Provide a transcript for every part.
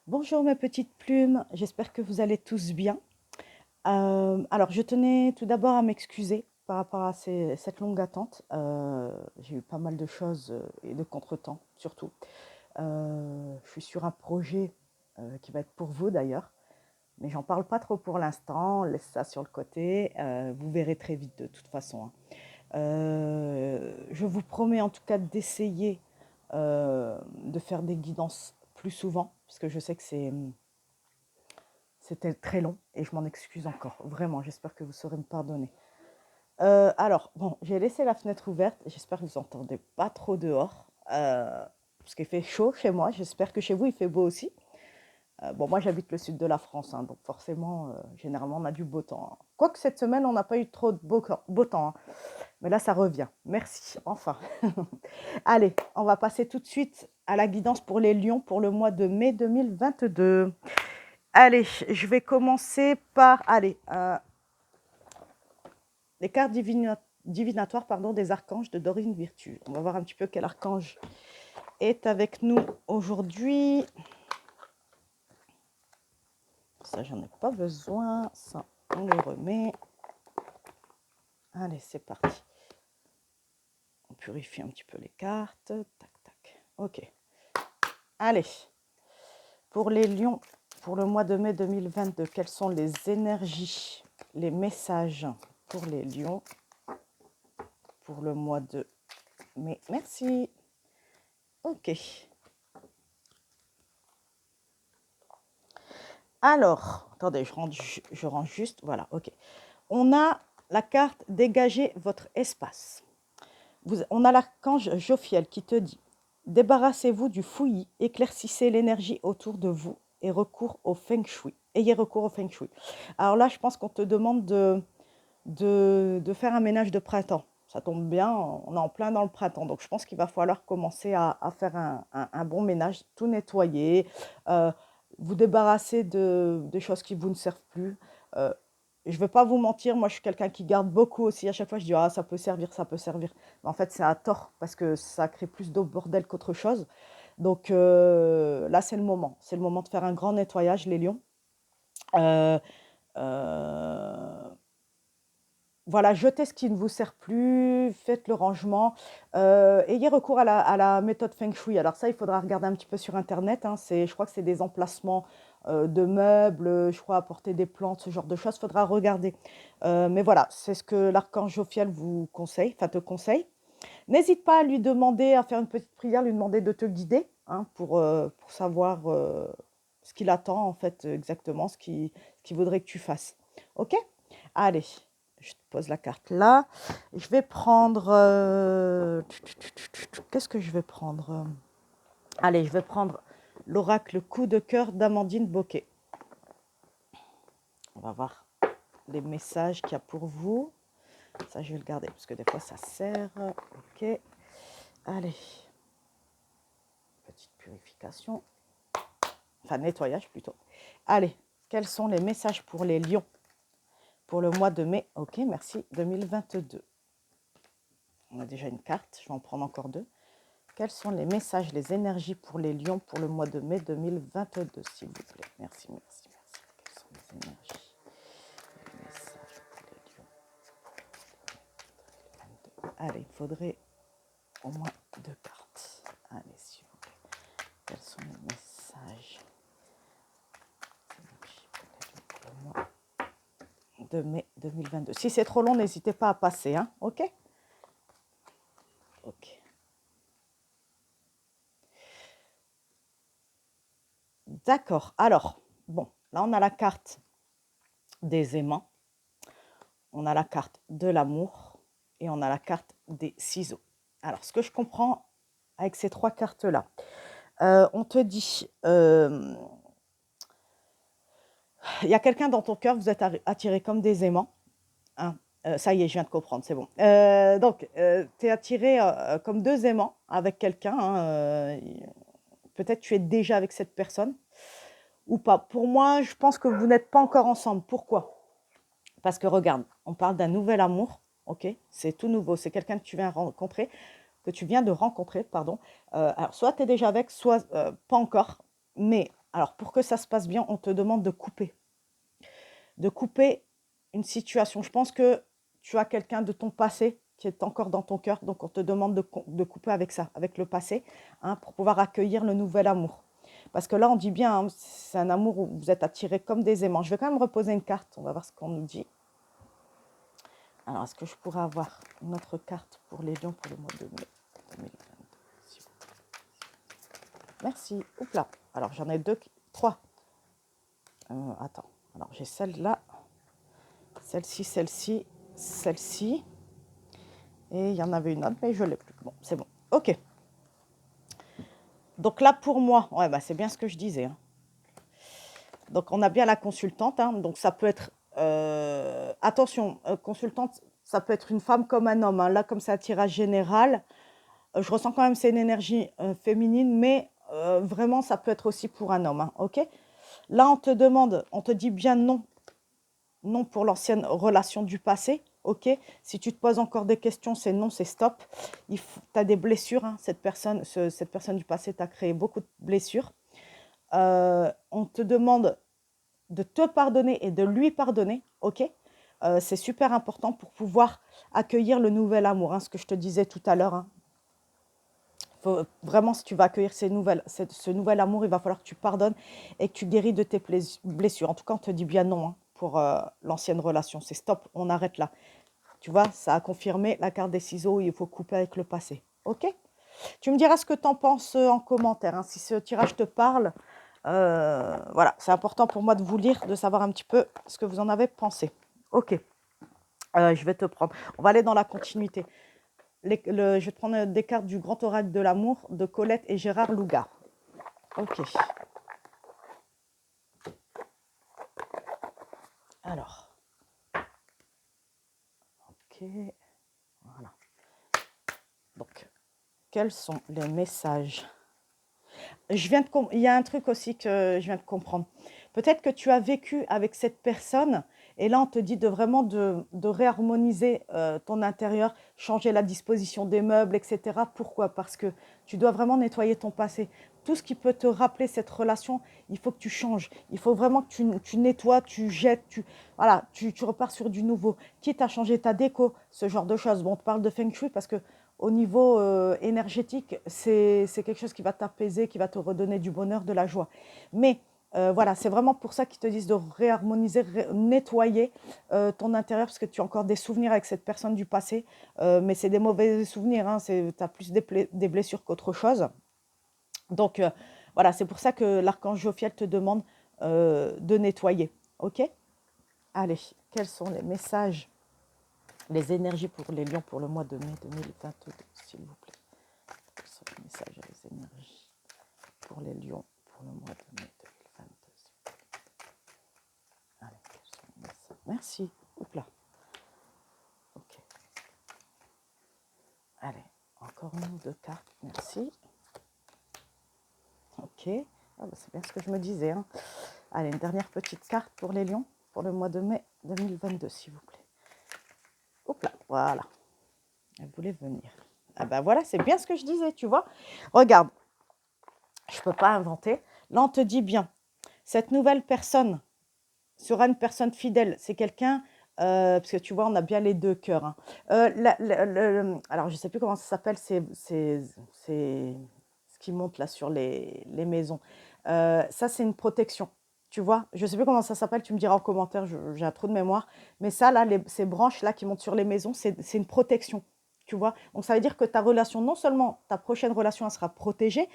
Bonjour mes petites plumes, j'espère que vous allez tous bien. Alors je tenais tout d'abord à m'excuser par rapport à cette longue attente. J'ai eu pas mal de choses et de contretemps surtout. Je suis sur un projet qui va être pour vous d'ailleurs, mais j'en parle pas trop pour l'instant, on laisse ça sur le côté. Vous verrez très vite de toute façon, hein. Je vous promets en tout cas d'essayer de faire des guidances plus souvent, parce que je sais que c'était très long et je m'en excuse encore. Vraiment, j'espère que vous saurez me pardonner. Alors, bon, j'ai laissé la fenêtre ouverte. J'espère que vous n'entendez pas trop dehors. Parce qu'il fait chaud chez moi. J'espère que chez vous, il fait beau aussi. Bon, moi, j'habite le sud de la France. Hein, donc forcément, généralement, on a du beau temps, hein. Quoique cette semaine, on n'a pas eu trop de beau temps, hein. Mais là, ça revient. Merci. Enfin. Allez, on va passer tout de suite à la guidance pour les lions pour le mois de mai 2022. Allez, je vais commencer par les cartes divinatoires des archanges de Dorine Virtue. On va voir un petit peu quel archange est avec nous aujourd'hui. Ça, j'en ai pas besoin. Ça, on le remet. Allez, c'est parti. On purifie un petit peu les cartes. Tac, tac. Ok. Allez, pour les lions, pour le mois de mai 2022, quelles sont les énergies, les messages pour les lions pour le mois de mai? Merci. Ok. Alors, attendez, je range juste. Voilà, ok. On a la carte Dégagez votre espace. On a l'archange Jophiel qui te dit débarrassez-vous du fouillis, éclaircissez l'énergie autour de vous et recours au feng shui. Ayez recours au feng shui. Alors là, je pense qu'on te demande de faire un ménage de printemps. Ça tombe bien, on est en plein dans le printemps. Donc, je pense qu'il va falloir commencer à faire un bon ménage, tout nettoyer, euh, vous débarrasser de choses qui vous ne servent plus. Euh, je ne vais pas vous mentir, moi, je suis quelqu'un qui garde beaucoup aussi. À chaque fois, je dis, ah, ça peut servir, ça peut servir. Mais en fait, c'est à tort parce que ça crée plus de bordel qu'autre chose. Donc, là, c'est le moment. C'est le moment de faire un grand nettoyage, les lions. Euh, euh, voilà, jetez ce qui ne vous sert plus, faites le rangement, ayez recours à la méthode Feng Shui. Alors ça, il faudra regarder un petit peu sur internet, hein, je crois que c'est des emplacements de meubles, je crois apporter des plantes, ce genre de choses, il faudra regarder. Mais voilà, c'est ce que l'archange Jophiel vous conseille, enfin te conseille. N'hésite pas à lui demander, à faire une petite prière, lui demander de te guider, hein, pour savoir ce qu'il attend en fait exactement, ce qu'il voudrait que tu fasses. Ok? Allez, je te pose la carte là. Je vais prendre... qu'est-ce que je vais prendre? Allez, je vais prendre l'oracle coup de cœur d'Amandine Bocquet. On va voir les messages qu'il y a pour vous. Ça, je vais le garder parce que des fois, ça sert. Ok. Allez. Petite purification. Enfin, nettoyage plutôt. Allez, quels sont les messages pour les lions pour le mois de mai? Ok, merci. 2022. On a déjà une carte. Je vais en prendre encore deux. Quels sont les messages, les énergies pour les lions pour le mois de mai 2022, s'il vous plaît? Merci, merci, merci. Quelles sont les énergies, les messages pour les lions? Allez, il faudrait au moins deux cartes. Allez, s'il vous plaît. Quels sont les messages, énergies pour les lions pour le mois de mai 2022? Si c'est trop long, n'hésitez pas à passer, hein? Ok? Ok. D'accord. Alors, bon, là, on a la carte des aimants, on a la carte de l'amour et on a la carte des ciseaux. Alors, ce que je comprends avec ces trois cartes-là, on te dit, il y a quelqu'un dans ton cœur, vous êtes attiré comme des aimants, hein. Ça y est, je viens de comprendre, c'est bon. Donc, tu es attiré comme deux aimants avec quelqu'un, hein, peut-être tu es déjà avec cette personne ou pas. Pour moi, je pense que vous n'êtes pas encore ensemble. Pourquoi? Parce que regarde, on parle d'un nouvel amour, ok? C'est tout nouveau, c'est quelqu'un que tu viens de rencontrer, pardon. Alors, soit tu es déjà avec, soit pas encore, mais Alors, pour que ça se passe bien, on te demande de couper. De couper une situation. Je pense que tu as quelqu'un de ton passé qui est encore dans ton cœur. Donc, on te demande de couper avec ça, avec le passé, hein, pour pouvoir accueillir le nouvel amour. Parce que là, on dit bien, hein, c'est un amour où vous êtes attirés comme des aimants. Je vais quand même reposer une carte. On va voir ce qu'on nous dit. Alors, est-ce que je pourrais avoir une autre carte pour les lions pour le mois de mai 2022? Merci. Oups là. Alors, j'en ai deux, trois. Attends. Alors, j'ai celle-là, celle-ci, celle-ci, celle-ci. Et il y en avait une autre, mais je ne l'ai plus. Bon, c'est bon. OK. Donc là, pour moi, ouais, bah, c'est bien ce que je disais, hein. Donc, on a bien la consultante, hein. Donc, ça peut être... attention, consultante, ça peut être une femme comme un homme, hein. Là, comme c'est un tirage général, je ressens quand même c'est une énergie féminine, mais vraiment, ça peut être aussi pour un homme, hein, OK? Là, on te demande, on te dit bien non. Non pour l'ancienne relation du passé, OK? Si tu te poses encore des questions, c'est non, c'est stop. Tu as des blessures, hein. Cette personne du passé t'a créé beaucoup de blessures. On te demande de te pardonner et de lui pardonner, OK? C'est super important pour pouvoir accueillir le nouvel amour, hein, ce que je te disais tout à l'heure, hein. Vraiment, si tu vas accueillir ce nouvel amour, il va falloir que tu pardonnes et que tu guéris de tes blessures. En tout cas, on te dit bien non, hein, pour l'ancienne relation. C'est stop, on arrête là. Tu vois, ça a confirmé la carte des ciseaux, il faut couper avec le passé. OK? Tu me diras ce que tu en penses en commentaire, hein, si ce tirage te parle. Voilà, c'est important pour moi de vous lire, de savoir un petit peu ce que vous en avez pensé. OK, je vais te prendre. On va aller dans la continuité. Je vais te prendre des cartes du Grand Oracle de l'amour de Colette et Gérard Louga. OK. Alors. OK. Voilà. Donc, quels sont les messages? Il y a un truc aussi que je viens de comprendre. Peut-être que tu as vécu avec cette personne et là, on te dit de réharmoniser ton intérieur, changer la disposition des meubles, etc. Pourquoi? Parce que tu dois vraiment nettoyer ton passé. Tout ce qui peut te rappeler cette relation, il faut que tu changes. Il faut vraiment que tu nettoies, tu jettes, voilà, tu repars sur du nouveau. Quitte à changer ta déco, ce genre de choses. Bon, on te parle de Feng Shui parce que au niveau énergétique, c'est quelque chose qui va t'apaiser, qui va te redonner du bonheur, de la joie. Mais voilà, c'est vraiment pour ça qu'ils te disent de réharmoniser, nettoyer ton intérieur, parce que tu as encore des souvenirs avec cette personne du passé, mais c'est des mauvais souvenirs, hein, tu as plus des blessures qu'autre chose. Donc voilà, c'est pour ça que l'archange Jophiel te demande de nettoyer. OK? Allez, quels sont les messages, les énergies pour les lions pour le mois de mai 2022, s'il vous plaît? Quels sont les messages et les énergies pour les lions pour le mois de mai 2022? Allez, quels sont les messages? Merci. Oups là. OK. Allez, encore une ou deux cartes. Merci. OK. Ah bah c'est bien ce que je me disais, hein. Allez, une dernière petite carte pour les lions pour le mois de mai 2022, s'il vous plaît. Hop là, voilà. Elle voulait venir. Ah ben voilà, c'est bien ce que je disais, tu vois. Regarde, je ne peux pas inventer. Là, on te dit bien, cette nouvelle personne sera une personne fidèle. C'est quelqu'un, parce que tu vois, on a bien les deux cœurs, hein. Alors, je ne sais plus comment ça s'appelle, c'est ce qui monte là sur les maisons. Ça, c'est une protection. Tu vois, je ne sais plus comment ça s'appelle, tu me diras en commentaire, j'ai un trou de mémoire. Mais ça, là, ces branches-là qui montent sur les maisons, c'est une protection. Tu vois, donc ça veut dire que ta relation, non seulement ta prochaine relation, elle sera protégée,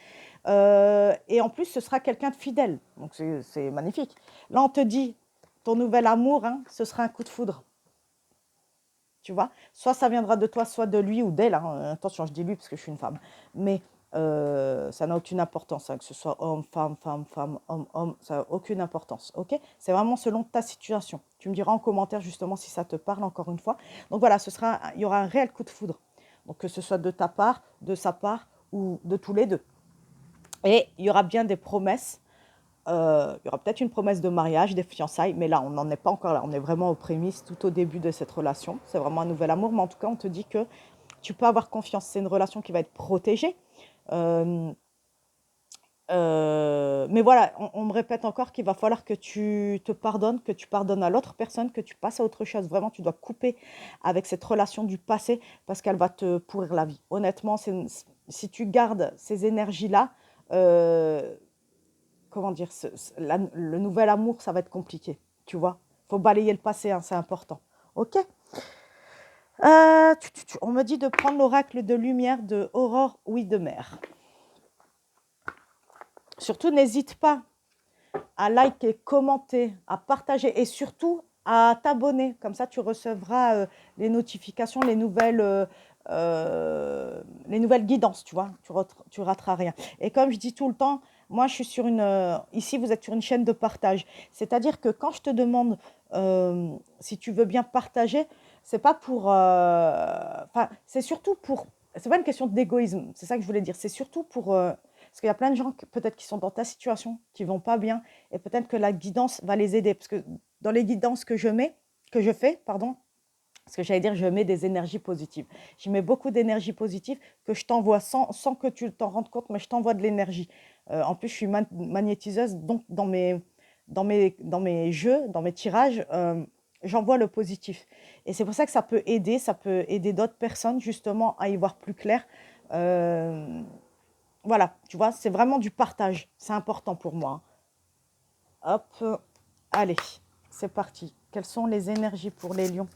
et en plus, ce sera quelqu'un de fidèle. Donc c'est magnifique. Là, on te dit, ton nouvel amour, hein, ce sera un coup de foudre. Tu vois, soit ça viendra de toi, soit de lui ou d'elle, hein. Attention, je dis lui parce que je suis une femme. Mais ça n'a aucune importance, hein, que ce soit homme, femme, femme, femme, homme, homme, ça n'a aucune importance. Ok? C'est vraiment selon ta situation. Tu me diras en commentaire justement si ça te parle encore une fois. Donc voilà, il y aura un réel coup de foudre. Donc que ce soit de ta part, de sa part ou de tous les deux. Et il y aura bien des promesses. Il y aura peut-être une promesse de mariage, des fiançailles, mais là, on n'en est pas encore là. On est vraiment aux prémices, tout au début de cette relation. C'est vraiment un nouvel amour, mais en tout cas, on te dit que tu peux avoir confiance. C'est une relation qui va être protégée. Mais voilà, on me répète encore qu'il va falloir que tu te pardonnes, que tu pardonnes à l'autre personne, que tu passes à autre chose. Vraiment, tu dois couper avec cette relation du passé parce qu'elle va te pourrir la vie. Honnêtement, si tu gardes ces énergies-là, euh, comment dire, le nouvel amour, ça va être compliqué, tu vois. Il faut balayer le passé, hein, c'est important. Ok. On me dit de prendre l'oracle de lumière de Aurore Widemer. Surtout, n'hésite pas à liker, commenter, à partager et surtout à t'abonner. Comme ça, tu recevras les notifications, les nouvelles guidances, tu vois. Tu rateras rien. Et comme je dis tout le temps, moi, je suis sur ici, vous êtes sur une chaîne de partage. C'est-à-dire que quand je te demande si tu veux bien partager, c'est pas pour... Enfin, c'est surtout pour... C'est pas une question d'égoïsme, c'est ça que je voulais dire. C'est surtout pour... parce qu'il y a plein de gens peut-être qui sont dans ta situation, qui vont pas bien, et peut-être que la guidance va les aider. Parce que dans les guidances que je fais, pardon, parce que j'allais dire, je mets des énergies positives. J'y mets beaucoup d'énergie positive que je t'envoie sans que tu t'en rendes compte, mais je t'envoie de l'énergie. En plus, je suis magnétiseuse, donc dans mes jeux, dans mes tirages, j'envoie le positif. Et c'est pour ça que ça peut aider d'autres personnes justement à y voir plus clair. Euh, voilà, tu vois, c'est vraiment du partage. C'est important pour moi. Hop, allez, c'est parti. Quelles sont les énergies pour les lions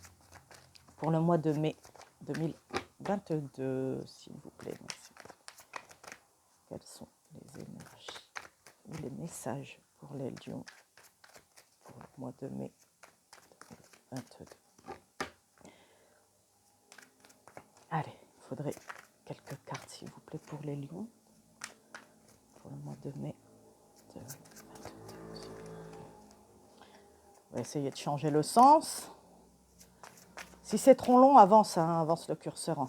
pour le mois de mai 2022, s'il vous plaît, merci. Quelles sont les énergies ou les messages pour les lions pour le mois de mai 2022? Allez, il faudrait quelques cartes, s'il vous plaît, pour les lions pour le mois de mai 2022. On va essayer de changer le sens. Si c'est trop long, avance, hein, avance le curseur. Hein.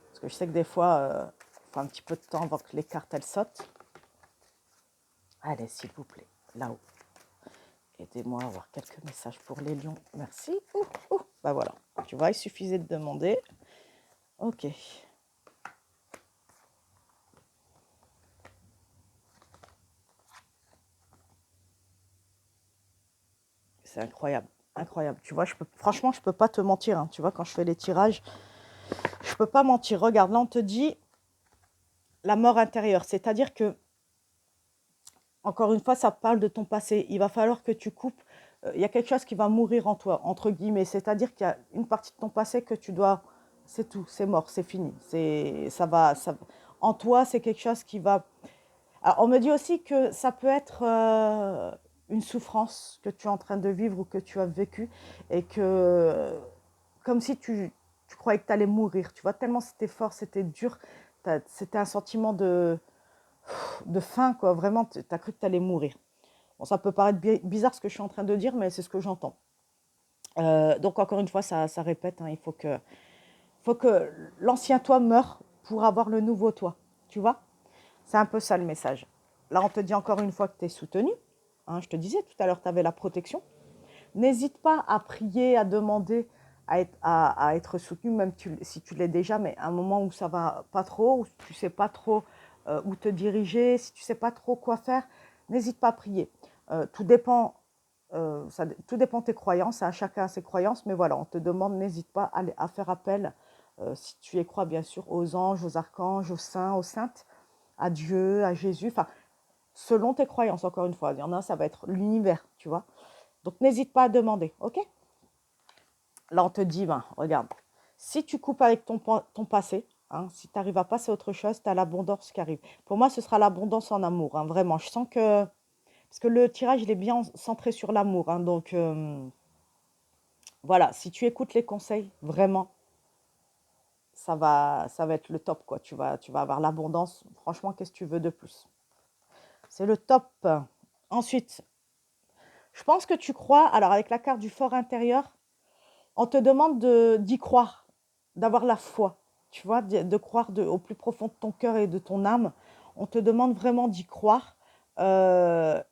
Parce que je sais que des fois, il faut un petit peu de temps avant que les cartes, elles sautent. Allez, s'il vous plaît, là-haut. Aidez-moi à avoir quelques messages pour les lions. Merci. Bah voilà, tu vois, il suffisait de demander. Ok. C'est incroyable. Incroyable. Tu vois, franchement, je ne peux pas te mentir. Hein. Tu vois, quand je fais les tirages, je ne peux pas mentir. Regarde, là, on te dit la mort intérieure. C'est-à-dire que, encore une fois, ça parle de ton passé. Il va falloir que tu coupes. Il y a quelque chose qui va mourir en toi, entre guillemets. C'est-à-dire qu'il y a une partie de ton passé que tu dois... C'est tout, c'est mort, c'est fini. En toi, c'est quelque chose qui va... Alors, on me dit aussi que ça peut être une souffrance que tu es en train de vivre ou que tu as vécu et que, comme si tu croyais que tu allais mourir, tu vois, tellement c'était fort, c'était dur, c'était un sentiment de faim, quoi, vraiment, tu as cru que tu allais mourir. Bon, ça peut paraître bizarre ce que je suis en train de dire, mais c'est ce que j'entends. Donc, encore une fois, ça répète, hein, faut que l'ancien toi meure pour avoir le nouveau toi, tu vois. C'est un peu ça le message. Là, on te dit encore une fois que tu es soutenu. Hein, je te disais tout à l'heure, tu avais la protection. N'hésite pas à prier, à demander à être soutenu, même si tu l'es déjà, mais à un moment où ça va pas trop, où tu sais pas trop où te diriger, si tu sais pas trop quoi faire, n'hésite pas à prier. Tout dépend, tout dépend de tes croyances, hein, chacun a ses croyances, mais voilà, on te demande, n'hésite pas à faire appel, si tu y crois bien sûr, aux anges, aux archanges, aux saints, aux saintes, à Dieu, à Jésus, enfin, selon tes croyances, encore une fois. Il y en a, ça va être l'univers, tu vois. Donc, n'hésite pas à demander, ok? Là, on te dit, ben, regarde, si tu coupes avec ton passé, hein, si tu arrives à passer à autre chose, tu as l'abondance qui arrive. Pour moi, ce sera l'abondance en amour, hein, vraiment. Je sens que... Parce que le tirage, il est bien centré sur l'amour. Hein, donc, voilà, si tu écoutes les conseils, vraiment, ça va être le top, quoi. Tu vas avoir l'abondance. Franchement, qu'est-ce que tu veux de plus? C'est le top. Ensuite, je pense que tu crois, alors avec la carte du fort intérieur, on te demande d'y croire, d'avoir la foi, tu vois, de croire au plus profond de ton cœur et de ton âme. On te demande vraiment d'y croire. Euh,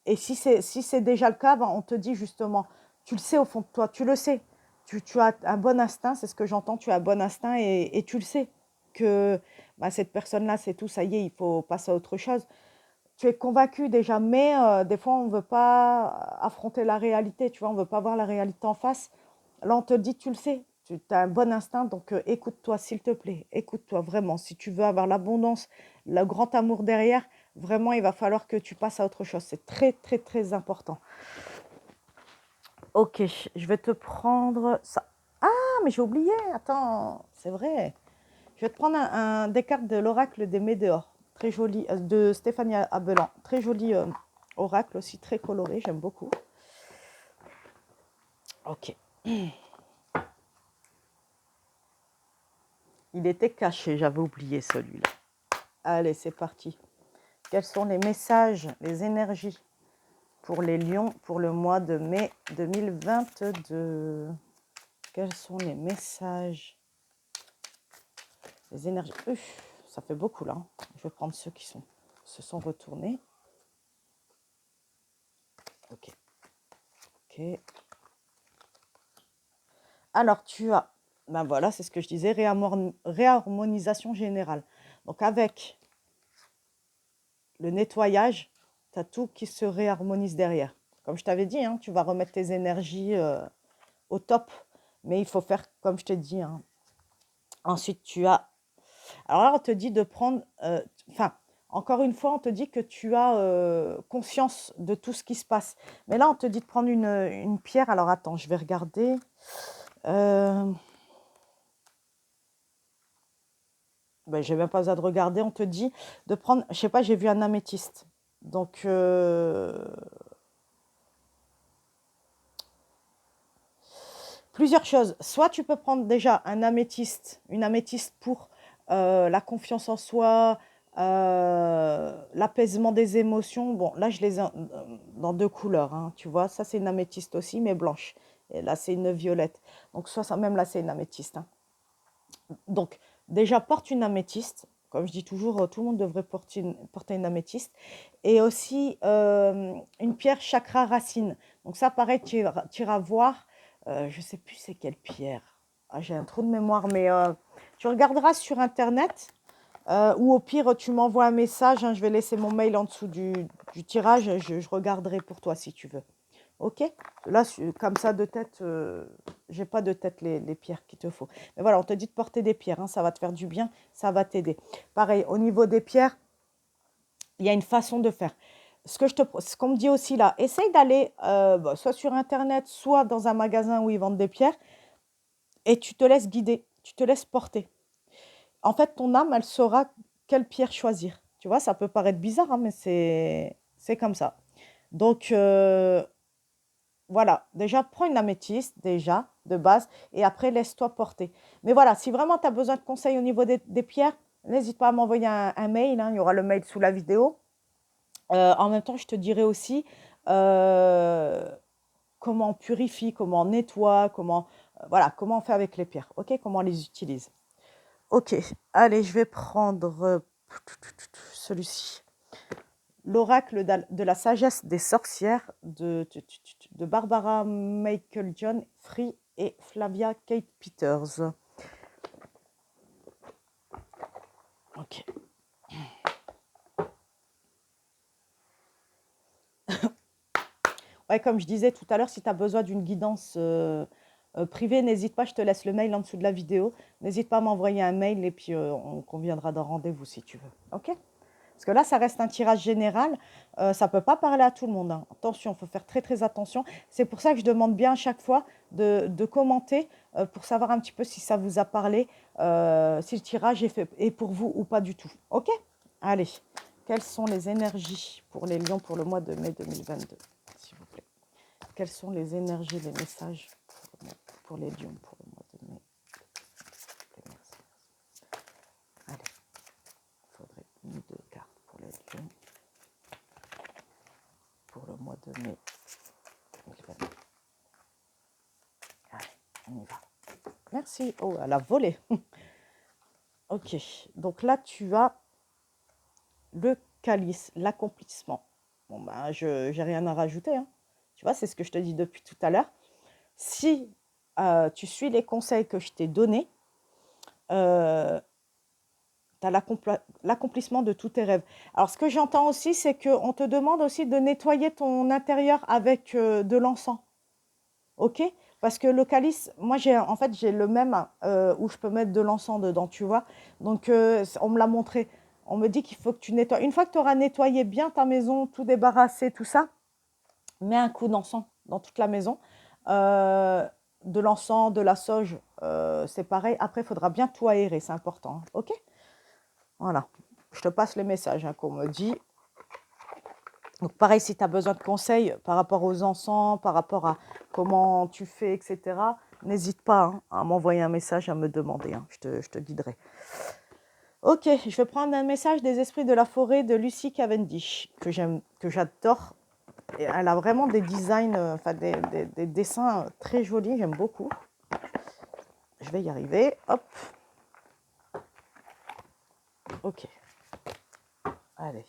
et si c'est déjà le cas, ben, on te dit justement, tu le sais au fond de toi, tu le sais. Tu as un bon instinct, c'est ce que j'entends, tu as un bon instinct et tu le sais que bah, cette personne-là, c'est tout, ça y est, il faut passer à autre chose. tu es convaincu déjà, mais des fois, on ne veut pas affronter la réalité, tu vois, on ne veut pas voir la réalité en face. Là, on te dit, tu le sais, tu as un bon instinct, donc écoute-toi, s'il te plaît, écoute-toi vraiment. Si tu veux avoir l'abondance, le grand amour derrière, vraiment, il va falloir que tu passes à autre chose. C'est très, très, très important. Ok, je vais te prendre ça. Ah, mais j'ai oublié, attends, c'est vrai. Je vais te prendre des cartes de l'oracle des Médéors, très joli, de Stéphanie Abelan. Très joli oracle aussi, très coloré, j'aime beaucoup. Ok. Il était caché, j'avais oublié celui-là. Allez, c'est parti. Quels sont les messages, les énergies pour les lions pour le mois de mai 2022? Quels sont les messages, les énergies? Ça fait beaucoup là. Je vais prendre ceux qui se sont retournés. Ok. Ok. Alors, tu as, ben voilà, c'est ce que je disais, réharmonisation générale. Donc, avec le nettoyage, tu as tout qui se réharmonise derrière. Comme je t'avais dit, hein, tu vas remettre tes énergies au top, mais il faut faire comme je t'ai dit. Hein. Ensuite, tu as... Alors là, on te dit de prendre... Enfin, encore une fois, on te dit que tu as conscience de tout ce qui se passe. Mais là, on te dit de prendre une pierre. Alors, attends, je vais regarder. Ben, j'ai même pas besoin de regarder. On te dit de prendre... Je sais pas, j'ai vu un améthyste. Donc... plusieurs choses. Soit tu peux prendre déjà un améthyste, une améthyste pour la confiance en soi, l'apaisement des émotions. Bon, là, je les ai dans deux couleurs, hein, tu vois. Ça, c'est une améthyste aussi, mais blanche. Et là, c'est une violette. Donc, soit ça, même là, c'est une améthyste. Hein. Donc, déjà, porte une améthyste. Comme je dis toujours, tout le monde devrait porter une améthyste. Et aussi une pierre chakra racine. Donc ça, pareil, tu iras voir. Je ne sais plus c'est quelle pierre. Ah, j'ai un trou de mémoire, mais tu regarderas sur Internet. Ou au pire, tu m'envoies un message. Hein, je vais laisser mon mail en dessous du tirage. Je regarderai pour toi si tu veux. Ok? Là, comme ça, de tête, j'ai pas de tête les pierres qu'il te faut. Mais voilà, on te dit de porter des pierres, hein, ça va te faire du bien, ça va t'aider. Pareil, au niveau des pierres, il y a une façon de faire. Ce qu'on me dit aussi là, essaye d'aller soit sur Internet, soit dans un magasin où ils vendent des pierres, et tu te laisses guider, tu te laisses porter. En fait, ton âme, elle saura quelle pierre choisir. Tu vois, ça peut paraître bizarre, hein, mais c'est comme ça. Donc, voilà, déjà, prends une améthyste, déjà, de base, et après, laisse-toi porter. Mais voilà, si vraiment tu as besoin de conseils au niveau des pierres, n'hésite pas à m'envoyer un mail, hein, il y aura le mail sous la vidéo. En même temps, je te dirai aussi euh, comment on purifie, comment on nettoie, voilà, comment on fait avec les pierres, ok? Comment on les utilise. Ok, allez, je vais prendre celui-ci. L'oracle de la sagesse des sorcières de Barbara Michael John Free et Flavia Kate Peters. Ok. Ouais, comme je disais tout à l'heure, si tu as besoin d'une guidance privée, n'hésite pas, je te laisse le mail en dessous de la vidéo. N'hésite pas à m'envoyer un mail et puis on conviendra d'un rendez-vous si tu veux. Ok? Parce que là, ça reste un tirage général. Ça ne peut pas parler à tout le monde. Hein. Attention, il faut faire très très attention. C'est pour ça que je demande bien à chaque fois de commenter pour savoir un petit peu si ça vous a parlé, si le tirage est pour vous ou pas du tout. Ok? Allez, quelles sont les énergies pour les lions pour le mois de mai 2022, s'il vous plaît? Quelles sont les énergies, les messages pour les lions pour le mois de mai? Merci. Allez, il faudrait une ou deux cartes pour les lions pour le mois de mai 2022. Allez, on y va. Merci. Oh, elle a volé. Ok, donc là, tu as le calice, l'accomplissement. Bon, ben, je n'ai rien à rajouter. Hein. Tu vois, c'est ce que je te dis depuis tout à l'heure. Si tu suis les conseils que je t'ai donnés, tu tu as l'accomplissement de tous tes rêves. Alors, ce que j'entends aussi, c'est qu'on te demande aussi de nettoyer ton intérieur avec de l'encens. OK? Parce que le calice, moi, en fait, j'ai le même où je peux mettre de l'encens dedans, tu vois. Donc, on me l'a montré. On me dit qu'il faut que tu nettoies. Une fois que tu auras nettoyé bien ta maison, tout débarrassé, tout ça, mets un coup d'encens dans toute la maison. Euh, de l'encens, de la sauge, c'est pareil. Après, il faudra bien tout aérer, c'est important. Hein. OK? Voilà. Je te passe les messages qu'on me dit. Donc, pareil, si tu as besoin de conseils par rapport aux encens, par rapport à comment tu fais, etc., n'hésite pas hein, à m'envoyer un message, à me demander. Hein, je te guiderai. Ok, je vais prendre un message des esprits de la forêt de Lucy Cavendish, que j'adore. Et elle a vraiment des designs, enfin des dessins très jolis, j'aime beaucoup. Je vais y arriver. Hop. Ok. Allez.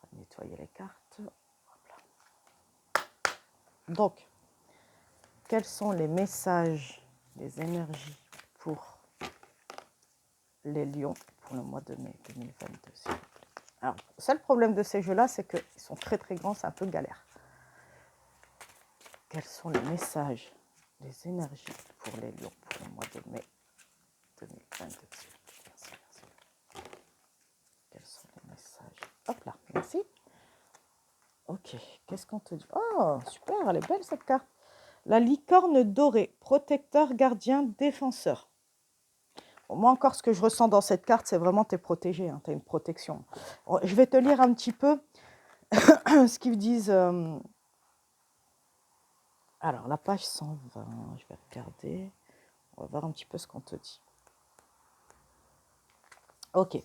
On va nettoyer les cartes. Donc, quels sont les messages, les énergies pour les lions pour le mois de mai 2022, s'il vous plaît. Alors, le seul problème de ces jeux-là, c'est qu'ils sont très très grands, c'est un peu galère. Quels sont les messages, les énergies pour les lions pour le mois de mai 2022, s'il vous plaît. Merci, merci. Quels sont les messages? Hop là, merci. Ok, qu'est-ce qu'on te dit? Oh, super, elle est belle cette carte. La licorne dorée, protecteur, gardien, défenseur. Moi encore, ce que je ressens dans cette carte, c'est vraiment t'es protégé, hein, tu as une protection. Je vais te lire un petit peu ce qu'ils disent. Alors, la page 120, je vais regarder. On va voir un petit peu ce qu'on te dit. Ok.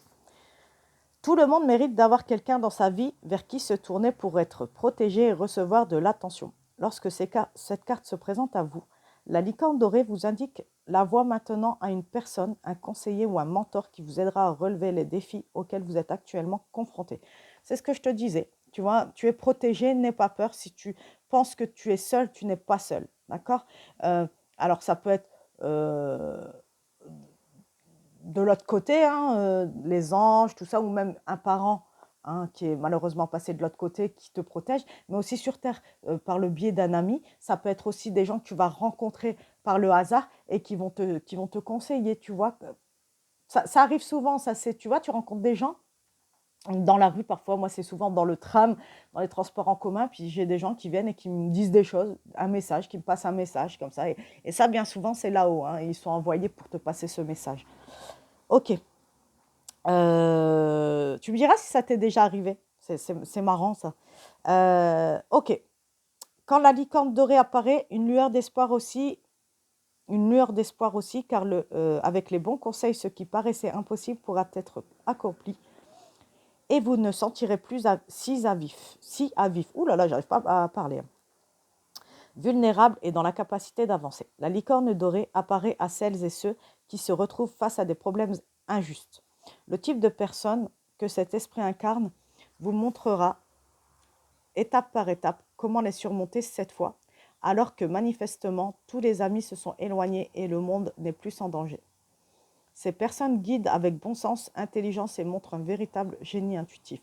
Tout le monde mérite d'avoir quelqu'un dans sa vie vers qui se tourner pour être protégé et recevoir de l'attention. Lorsque cette carte se présente à vous, la licorne dorée vous indique la voie maintenant à une personne, un conseiller ou un mentor qui vous aidera à relever les défis auxquels vous êtes actuellement confronté. C'est ce que je te disais. Tu vois, tu es protégé, n'aie pas peur. Si tu penses que tu es seul, tu n'es pas seul. D'accord. Alors, ça peut être de l'autre côté, hein, les anges, tout ça, ou même un parent hein, qui est malheureusement passé de l'autre côté, qui te protège, mais aussi sur Terre, par le biais d'un ami. Ça peut être aussi des gens que tu vas rencontrer par le hasard et qui vont te conseiller, tu vois. Ça arrive souvent, ça c'est, tu vois, tu rencontres des gens dans la rue parfois, moi c'est souvent dans le tram, dans les transports en commun, puis j'ai des gens qui viennent et qui me disent des choses, un message, qui me passent un message comme ça. Et ça, bien souvent, c'est là-haut, hein, ils sont envoyés pour te passer ce message. Ok. Tu me diras si ça t'est déjà arrivé. C'est marrant ça. Ok. Quand la licorne dorée apparaît, une lueur d'espoir aussi, car avec les bons conseils, ce qui paraissait impossible pourra être accompli. Et vous ne sentirez plus si à vif. Ouh là là, j'arrive pas à parler. Vulnérable et dans la capacité d'avancer. La licorne dorée apparaît à celles et ceux qui se retrouvent face à des problèmes injustes. Le type de personne que cet esprit incarne vous montrera, étape par étape, comment les surmonter cette fois, alors que manifestement, tous les amis se sont éloignés et le monde n'est plus en danger. Ces personnes guident avec bon sens, intelligence et montrent un véritable génie intuitif.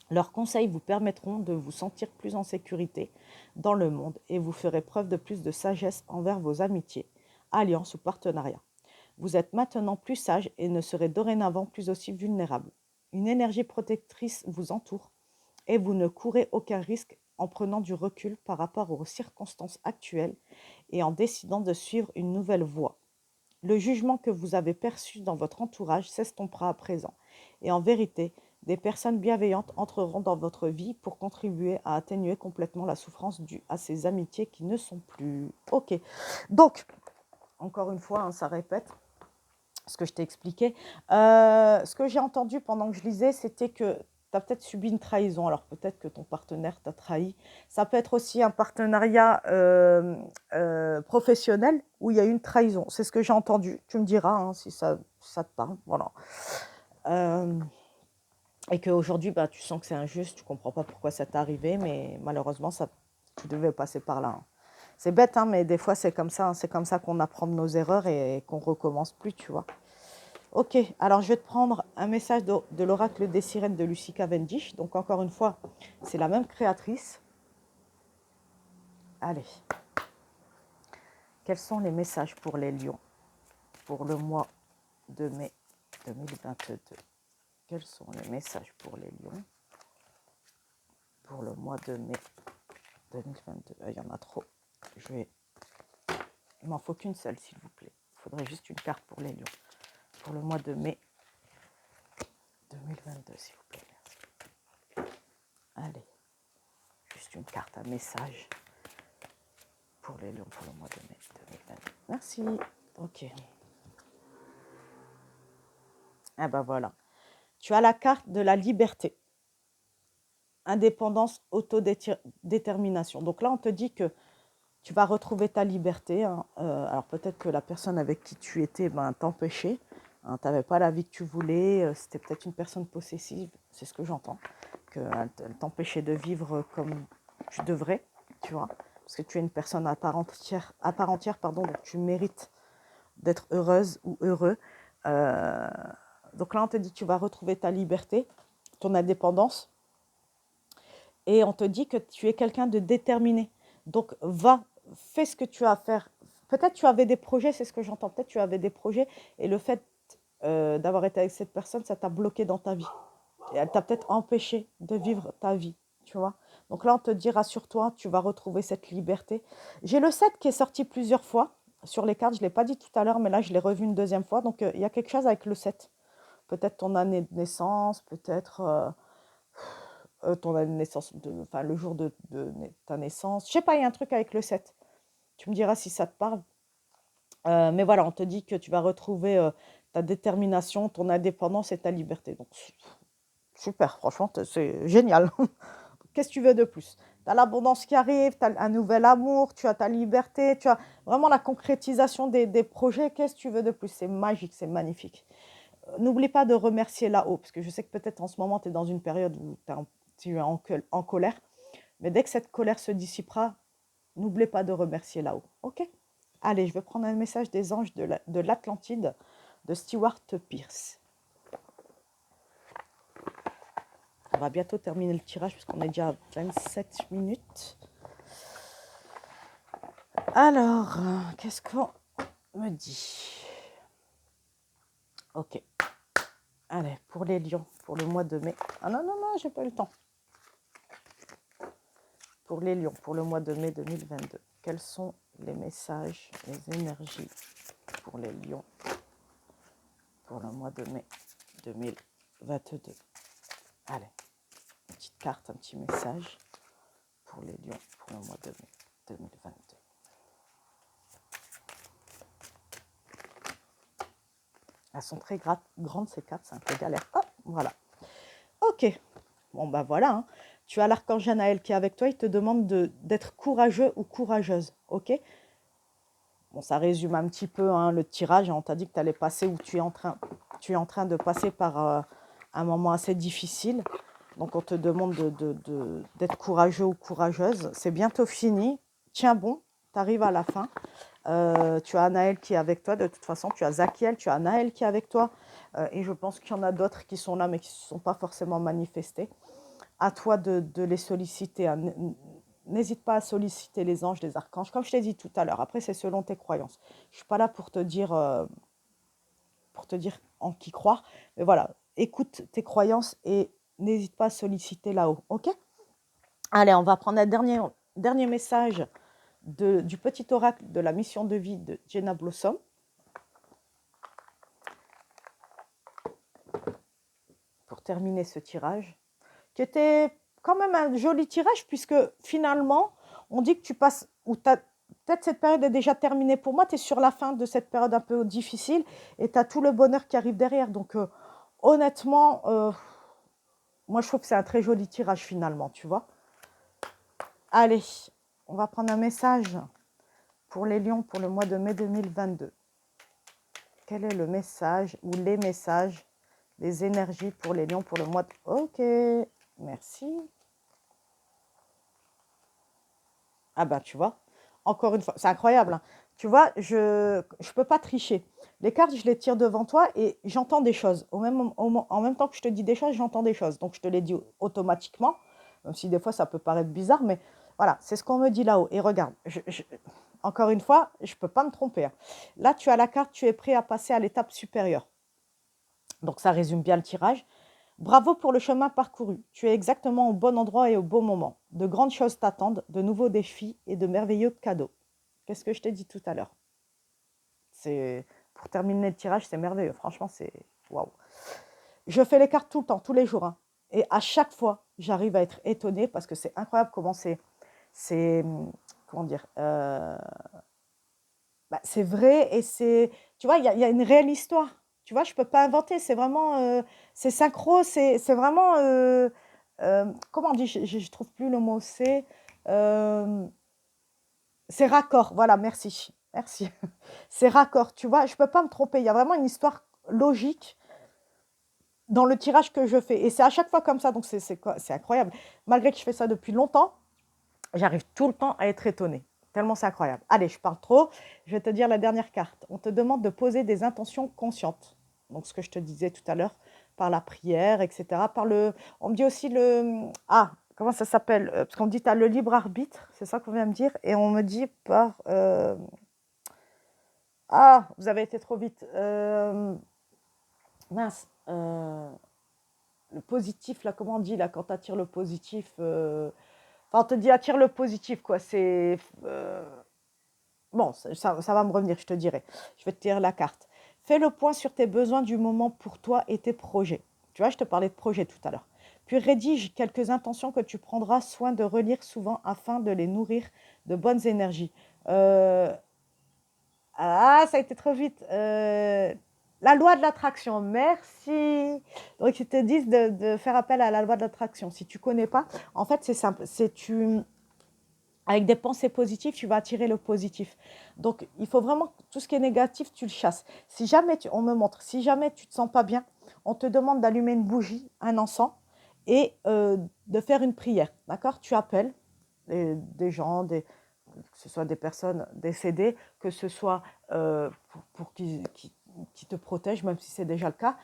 Leurs conseils vous permettront de vous sentir plus en sécurité dans le monde et vous ferez preuve de plus de sagesse envers vos amitiés, alliances ou partenariats. Vous êtes maintenant plus sage et ne serez dorénavant plus aussi vulnérable. Une énergie protectrice vous entoure et vous ne courez aucun risque en prenant du recul par rapport aux circonstances actuelles et en décidant de suivre une nouvelle voie. Le jugement que vous avez perçu dans votre entourage s'estompera à présent. Et en vérité, des personnes bienveillantes entreront dans votre vie pour contribuer à atténuer complètement la souffrance due à ces amitiés qui ne sont plus. Ok. Donc, encore une fois, hein, ça répète ce que je t'ai expliqué. Ce que j'ai entendu pendant que je lisais, c'était que tu as peut-être subi une trahison. Alors peut-être que ton partenaire t'a trahi. Ça peut être aussi un partenariat professionnel où il y a eu une trahison. C'est ce que j'ai entendu. Tu me diras hein, si ça te parle. Voilà. Et qu'aujourd'hui, bah, tu sens que c'est injuste, tu ne comprends pas pourquoi ça t'est arrivé, mais malheureusement, tu devais passer par là. Hein. C'est bête, hein, mais des fois, c'est comme ça. Hein, c'est comme ça qu'on apprend de nos erreurs et qu'on recommence plus, tu vois. Ok, alors je vais te prendre un message de l'oracle des sirènes de Lucy Cavendish. Donc encore une fois, c'est la même créatrice. Allez, quels sont les messages pour les lions pour le mois de mai 2022? Quels sont les messages pour les lions pour le mois de mai 2022? Il y en a trop. Il m'en faut qu'une seule, s'il vous plaît. Il faudrait juste une carte pour les lions. Pour le mois de mai 2022, s'il vous plaît. Merci. Allez, juste une carte, un message pour les lions pour le mois de mai 2022. Merci. Ok. Ah ben voilà. Tu as la carte de la liberté. Indépendance, autodétermination. Donc là, on te dit que tu vas retrouver ta liberté. Hein. Alors peut-être que la personne avec qui tu étais t'empêchait. Hein, tu n'avais pas la vie que tu voulais. C'était peut-être une personne possessive. C'est ce que j'entends. Qu'elle t'empêchait de vivre comme tu devrais. Tu vois. Parce que tu es une personne à part entière, pardon, donc tu mérites d'être heureuse ou heureux. Donc là, on te dit que tu vas retrouver ta liberté, ton indépendance. Et on te dit que tu es quelqu'un de déterminé. Donc, fais ce que tu as à faire. Peut-être tu avais des projets, c'est ce que j'entends. Peut-être tu avais des projets et le fait d'avoir été avec cette personne, ça t'a bloqué dans ta vie. Et elle t'a peut-être empêché de vivre ta vie, tu vois. Donc là, on te dit, rassure-toi, tu vas retrouver cette liberté. J'ai le 7 qui est sorti plusieurs fois sur les cartes. Je ne l'ai pas dit tout à l'heure, mais là, je l'ai revu une deuxième fois. Donc, il y a quelque chose avec le 7. Peut-être ton année de naissance, peut-être ton année de naissance, enfin le jour de ta naissance. Je sais pas, il y a un truc avec le 7. Tu me diras si ça te parle. Mais voilà, on te dit que tu vas retrouver ta détermination, ton indépendance et ta liberté. Donc, super, franchement, c'est génial. Qu'est-ce que tu veux de plus? Tu as l'abondance qui arrive, tu as un nouvel amour, tu as ta liberté, tu as vraiment la concrétisation des projets. Qu'est-ce que tu veux de plus? C'est magique, c'est magnifique. N'oublie pas de remercier là-haut, parce que je sais que peut-être en ce moment, tu es dans une période où tu es en colère. Mais dès que cette colère se dissipera, n'oublie pas de remercier là-haut. OK? Allez, je vais prendre un message des anges de l'Atlantide de Stewart Pearce. On va bientôt terminer le tirage puisqu'on est déjà à 27 minutes. Alors, qu'est-ce qu'on me dit? Ok. Allez, pour les lions, pour le mois de mai. Ah non, non, non, j'ai pas eu le temps. Pour les lions, pour le mois de mai 2022. Quels sont les messages, les énergies pour les lions pour le mois de mai 2022? Allez, une petite carte, un petit message pour les lions pour le mois de mai 2022. Elles sont très grandes ces cartes, c'est un peu galère. Hop, voilà. Ok, bon ben voilà. Hein. Tu as l'archange Anaël qui est avec toi, il te demande d'être courageux ou courageuse. Ok. Bon, ça résume un petit peu hein, le tirage. On t'a dit que tu allais passer ou tu es en train de passer par un moment assez difficile. Donc on te demande d'être courageux ou courageuse. C'est bientôt fini. Tiens bon, tu arrives à la fin. Tu as Anaël qui est avec toi. De toute façon, tu as Zakiel, tu as Anaël qui est avec toi. Et je pense qu'il y en a d'autres qui sont là, mais qui ne se sont pas forcément manifestés. À toi de les solliciter. Hein. N'hésite pas à solliciter les anges, les archanges, comme je t'ai dit tout à l'heure. Après, c'est selon tes croyances. Je ne suis pas là pour te dire en qui croire. Mais voilà, écoute tes croyances et n'hésite pas à solliciter là-haut. OK? Allez, on va prendre un dernier message du petit oracle de la mission de vie de Jenna Blossom. Pour terminer ce tirage, qui était quand même un joli tirage, puisque finalement, on dit que tu passes, ou peut-être cette période est déjà terminée pour moi, tu es sur la fin de cette période un peu difficile, et tu as tout le bonheur qui arrive derrière. Donc, honnêtement, moi, je trouve que c'est un très joli tirage finalement, tu vois. Allez, on va prendre un message pour les lions pour le mois de mai 2022. Quel est le message ou les messages, les énergies pour les lions pour le mois de... Ok, merci. Ah ben, tu vois, encore une fois, c'est incroyable. Hein. Tu vois, je ne peux pas tricher. Les cartes, je les tire devant toi et j'entends des choses. En même temps que je te dis des choses, j'entends des choses. Donc, je te les dis automatiquement, même si des fois, ça peut paraître bizarre, mais voilà, c'est ce qu'on me dit là-haut. Et regarde, encore une fois, je ne peux pas me tromper, hein. Là, tu as la carte, tu es prêt à passer à l'étape supérieure. Donc, ça résume bien le tirage. Bravo pour le chemin parcouru. Tu es exactement au bon endroit et au bon moment. De grandes choses t'attendent, de nouveaux défis et de merveilleux cadeaux. Qu'est-ce que je t'ai dit tout à l'heure? C'est pour terminer le tirage, c'est merveilleux. Franchement, c'est waouh. Je fais les cartes tout le temps, tous les jours, hein. Et à chaque fois, j'arrive à être étonnée parce que c'est incroyable comment c'est, comment dire, bah, c'est vrai et c'est, tu vois, il y a une réelle histoire. Tu vois, je peux pas inventer. C'est vraiment, c'est synchro, c'est vraiment, comment on dit, je trouve plus le mot, euh, c'est raccord. Voilà, merci, merci. C'est raccord, tu vois, je peux pas me tromper. Il y a vraiment une histoire logique dans le tirage que je fais. Et c'est à chaque fois comme ça, donc c'est incroyable. Malgré que je fais ça depuis longtemps, j'arrive tout le temps à être étonnée. Tellement c'est incroyable. Allez, je parle trop. Je vais te dire la dernière carte. On te demande de poser des intentions conscientes. Donc, ce que je te disais tout à l'heure, par la prière, etc. On me dit aussi Ah, comment ça s'appelle? Parce qu'on me dit, tu as le libre arbitre. C'est ça qu'on vient me dire. Et on me dit par... Ah, vous avez été trop vite. Mince. Le positif, là, comment on dit, là, quand tu attires le positif... Enfin, on te dit attire le positif, quoi. C'est... Bon, ça va me revenir, je te dirai. Je vais te tirer la carte. Fais le point sur tes besoins du moment pour toi et tes projets. Tu vois, je te parlais de projets tout à l'heure. Puis rédige quelques intentions que tu prendras soin de relire souvent afin de les nourrir de bonnes énergies. Euh, Ah, ça a été trop vite. La loi de l'attraction, merci. Donc, ils te disent de faire appel à la loi de l'attraction. Si tu ne connais pas, en fait, c'est simple. Avec des pensées positives, tu vas attirer le positif. Donc, il faut vraiment que tout ce qui est négatif, tu le chasses. Si jamais, on me montre, si jamais tu ne te sens pas bien, on te demande d'allumer une bougie, un encens, et de faire une prière. D'accord? Tu appelles des gens, que ce soit des personnes décédées, que ce soit pour qui te protègent, même si c'est déjà le cas,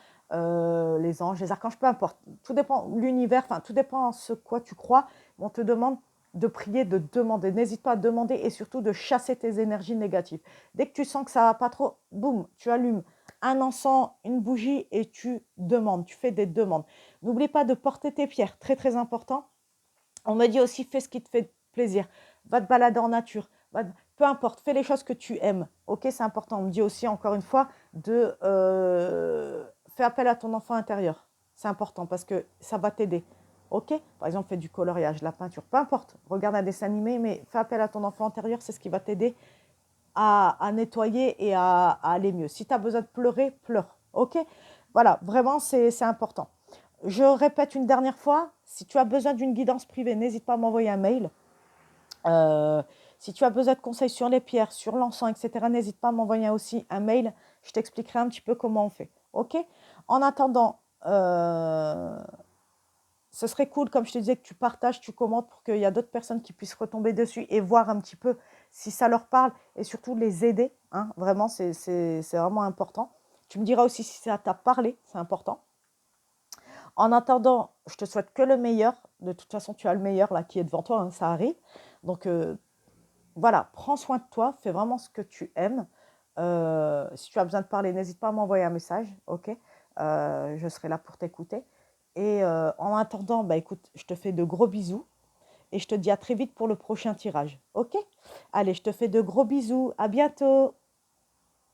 les anges, les archanges, peu importe. Tout dépend, l'univers, enfin, tout dépend en ce quoi tu crois. On te demande de prier, de demander. N'hésite pas à demander et surtout de chasser tes énergies négatives. Dès que tu sens que ça va pas trop, boum, tu allumes un encens, une bougie et tu demandes, tu fais des demandes. N'oublie pas de porter tes pierres, très très important. On me dit aussi, fais ce qui te fait plaisir. Va te balader en nature. Peu importe, fais les choses que tu aimes. Ok, c'est important. On me dit aussi, encore une fois, de fais appel à ton enfant intérieur. C'est important parce que ça va t'aider. Ok? Par exemple, fais du coloriage, la peinture, peu importe. Regarde un dessin animé, mais fais appel à ton enfant intérieur, c'est ce qui va t'aider à nettoyer et à aller mieux. Si tu as besoin de pleurer, pleure. Ok? Voilà, vraiment, c'est important. Je répète une dernière fois, si tu as besoin d'une guidance privée, n'hésite pas à m'envoyer un mail. Euh, Si tu as besoin de conseils sur les pierres, sur l'encens, etc., n'hésite pas à m'envoyer aussi un mail. Je t'expliquerai un petit peu comment on fait. OK? En attendant, ce serait cool, comme je te disais, que tu partages, tu commentes pour qu'il y a d'autres personnes qui puissent retomber dessus et voir un petit peu si ça leur parle et surtout les aider, hein. Vraiment, c'est vraiment important. Tu me diras aussi si ça t'a parlé, c'est important. En attendant, je te souhaite que le meilleur. De toute façon, tu as le meilleur là qui est devant toi, hein, ça arrive. Donc voilà, prends soin de toi, fais vraiment ce que tu aimes. Si tu as besoin de parler, n'hésite pas à m'envoyer un message, ok? Je serai là pour t'écouter. Et en attendant, bah écoute, je te fais de gros bisous et je te dis à très vite pour le prochain tirage, ok? Allez, je te fais de gros bisous, à bientôt!